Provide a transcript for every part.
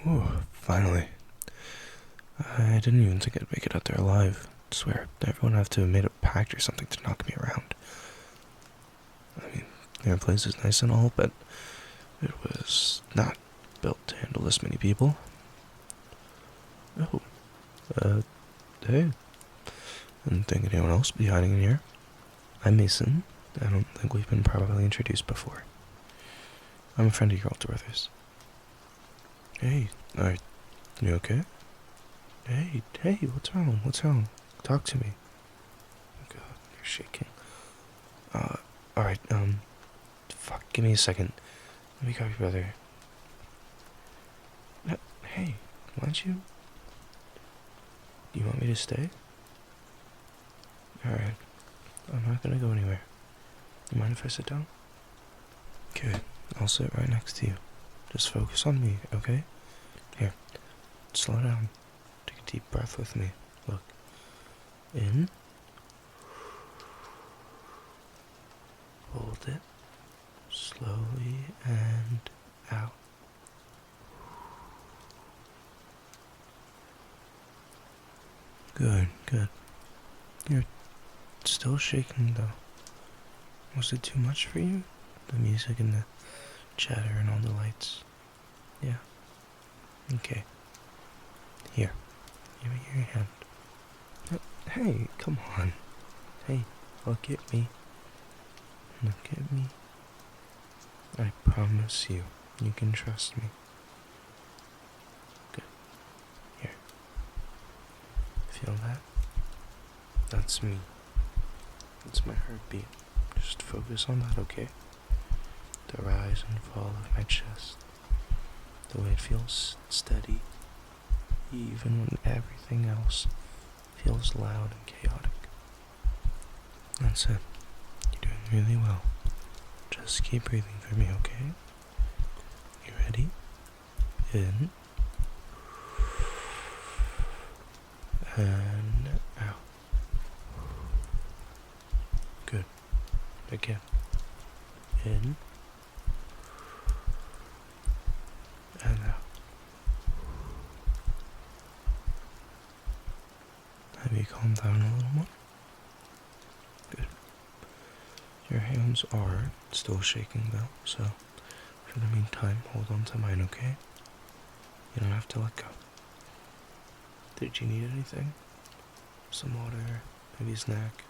Ooh, finally. I didn't even think I'd make it out there alive. I swear, everyone would have to have made a pact or something to knock me around. I mean, their place is nice and all, but it was not built to handle this many people. Oh, hey. Didn't think anyone else would be hiding in here. I'm Mason. I don't think we've been properly introduced before. I'm a friend of your older brother's. Hey, are you okay? Hey, what's wrong? What's wrong? Talk to me. Oh god, you're shaking. Alright, fuck, give me a second. Let me grab your brother. Hey, why don't you... Do you want me to stay? Alright, I'm not gonna go anywhere. You mind if I sit down? Good, I'll sit right next to you. Just focus on me, okay? Here, slow down. Take a deep breath with me. Look. In. Hold it. Slowly and out. Good. You're still shaking though. Was it too much for you? The music and the chatter and all the lights? Yeah. Okay. Here. Give me your hand. Hey, come on. Hey, look at me. Look at me. I promise you, you can trust me. Good. Here. Feel that? That's me. That's my heartbeat. Just focus on that, okay? The rise and fall of my chest. The way it feels steady, even when everything else feels loud and chaotic. That's it. You're doing really well. Just keep breathing for me, okay? You ready? In. And out. Good. Again. In. And out. Have you calmed down a little more? Good. Your hands are still shaking though, so for the meantime, hold on to mine, okay? You don't have to let go. Did you need anything? Some water, maybe a snack?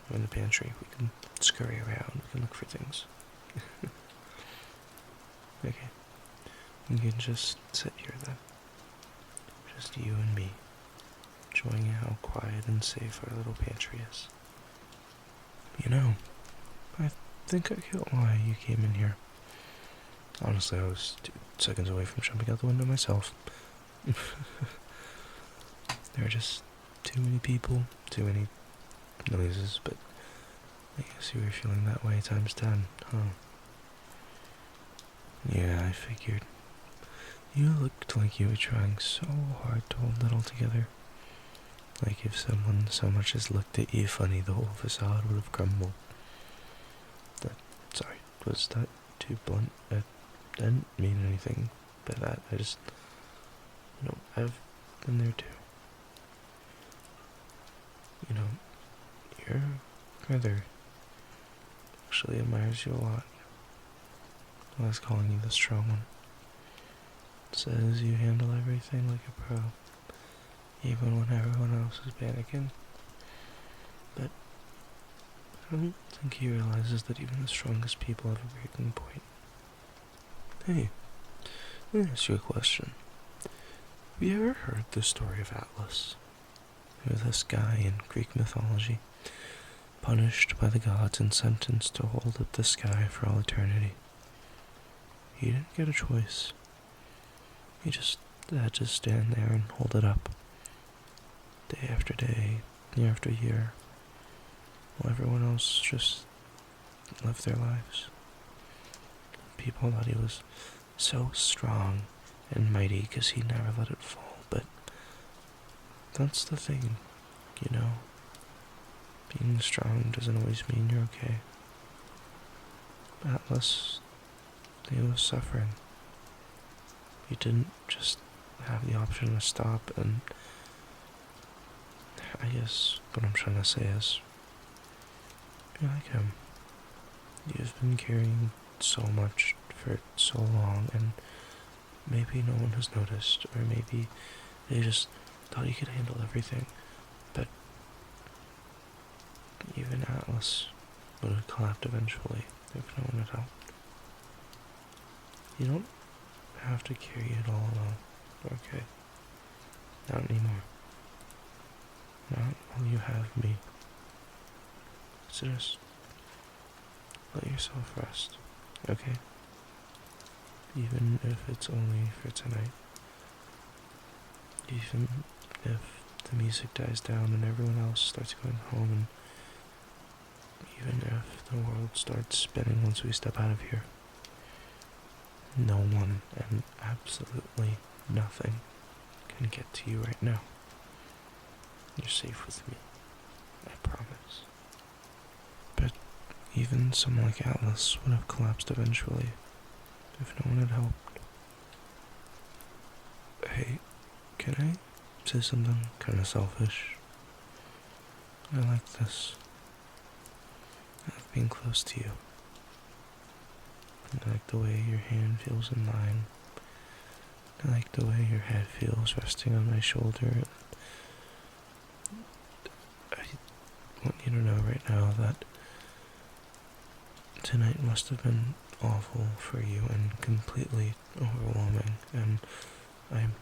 We're in the pantry. We can scurry around. We can look for things. Okay. You can just sit here then. Just you and me. Enjoying how quiet and safe our little pantry is. You know, I think I get why you came in here. Honestly, I was 2 seconds away from jumping out the window myself. There are just too many people, too many noises, but I guess you were feeling that way times 10, huh? Yeah, I figured. You looked like you were trying so hard to hold it all together. Like if someone so much as looked at you funny, the whole facade would have crumbled. Sorry, was that too blunt? I didn't mean anything by that. I've been there too. Your brother actually admires you a lot. I was calling you the strong one. Says you handle everything like a pro, even when everyone else is panicking. But I don't think he realizes that even the strongest people have a breaking point. Hey, let me ask you a question. Have you ever heard the story of Atlas? He was this guy in Greek mythology, punished by the gods and sentenced to hold up the sky for all eternity. He didn't get a choice. He just had to stand there and hold it up, day after day, year after year, while everyone else just lived their lives. People thought he was so strong and mighty because he never let it fall, but that's the thing, you know? Being strong doesn't always mean you're okay. Atlas, he was suffering. He didn't just have the option to stop, and I guess what I'm trying to say is, be like him. You've been carrying so much for so long, and maybe no one has noticed, or maybe they just thought you could handle everything, but even Atlas would have collapsed eventually if no one had helped. You don't have to carry it all alone, okay? Not anymore. Not while you have me. So just let yourself rest, okay? Even if it's only for tonight. Even if the music dies down and everyone else starts going home, and even if the world starts spinning once we step out of here. No one and absolutely nothing can get to you right now. You're safe with me, I promise. But even someone like Atlas would have collapsed eventually if no one had helped. Hey, can I say something kinda selfish? I like this. I like being close to you. I like the way your hand feels in mine. I like the way your head feels resting on my shoulder. I want you to know right now that tonight must have been awful for you and completely overwhelming, and I'm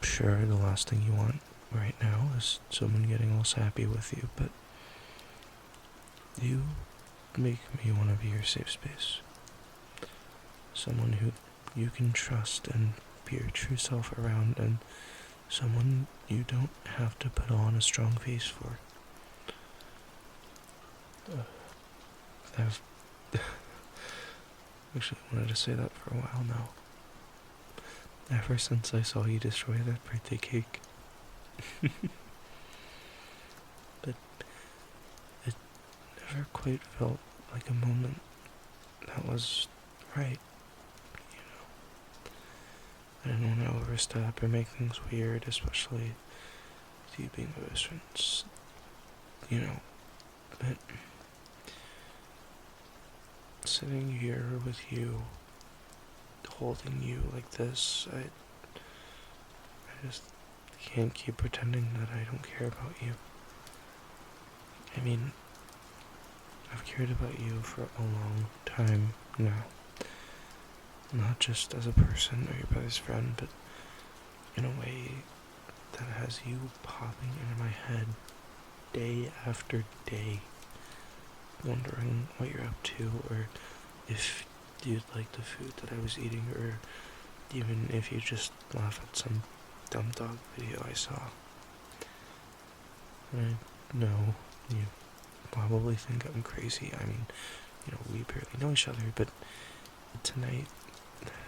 sure the last thing you want right now is someone getting all sappy with you, but you make me want to be your safe space. Someone who you can trust and be your true self around, and someone you don't have to put on a strong face for. I've actually wanted to say that for a while now. Ever since I saw you destroy that birthday cake. But it never quite felt like a moment that was right, you know. I didn't want to overstep or make things weird, especially with you being my best friends, you know. But sitting here with you, holding you like this, I just can't keep pretending that I don't care about you. I mean, I've cared about you for a long time now. Not just as a person or your brother's friend, but in a way that has you popping into my head day after day, wondering what you're up to, or if you'd like the food that I was eating, or even if you just laugh at some dumb dog video I saw. I know you probably think I'm crazy. I mean, we barely know each other, but tonight,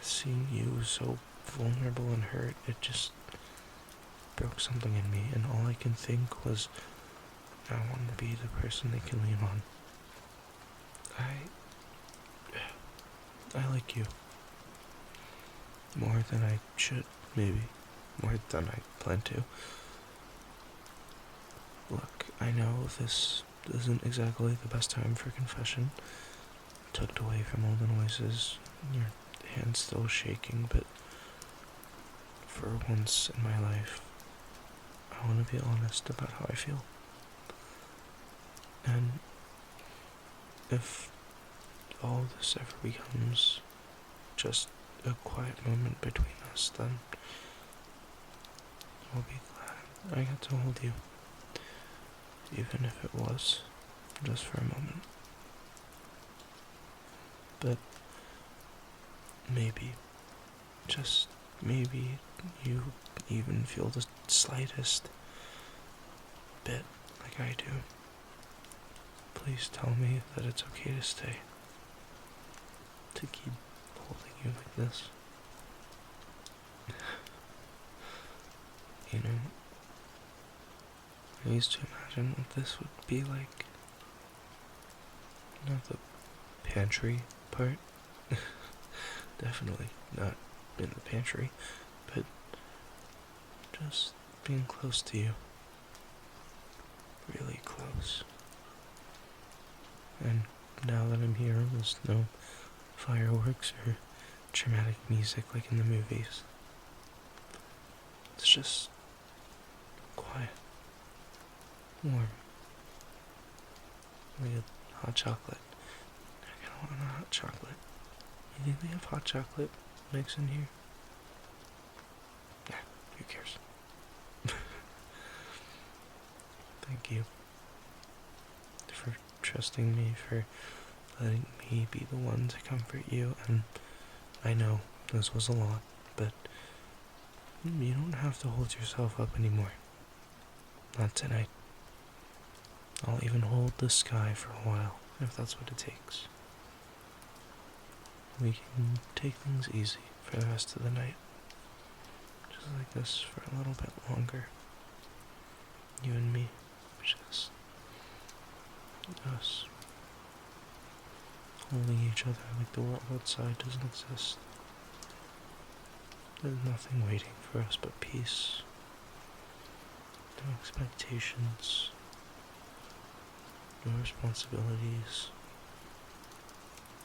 seeing you so vulnerable and hurt, it just broke something in me, and all I can think was, I want to be the person they can lean on. I like you. More than I should, maybe. More than I plan to. Look, I know this isn't exactly the best time for confession. Tucked away from all the noises, your hand's still shaking, but for once in my life, I want to be honest about how I feel. And if all this ever becomes just a quiet moment between us, then I'll be glad I got to hold you. Even if it was just for a moment. But maybe, just maybe, you even feel the slightest bit like I do. Please tell me that it's okay to stay. To keep holding you like this. I used to imagine what this would be like. Not the pantry part. Definitely not in the pantry. But Just being close to you. Really close. And now that I'm here, there's no fireworks or dramatic music like in the movies. It's just quiet, warm, like a hot chocolate. I kind of want a hot chocolate. You think they have hot chocolate mix in here? Yeah, who cares? Thank you for trusting me, for letting me be the one to comfort you, and I know this was a lot, but you don't have to hold yourself up anymore. Not tonight. I'll even hold the sky for a while, if that's what it takes. We can take things easy for the rest of the night. Just like this for a little bit longer. You and me, just us. Holding each other like the world outside doesn't exist. There's nothing waiting for us but peace. No expectations. No responsibilities.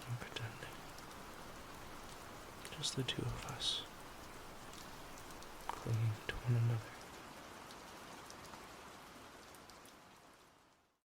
No pretending. Just the two of us. Clinging to one another.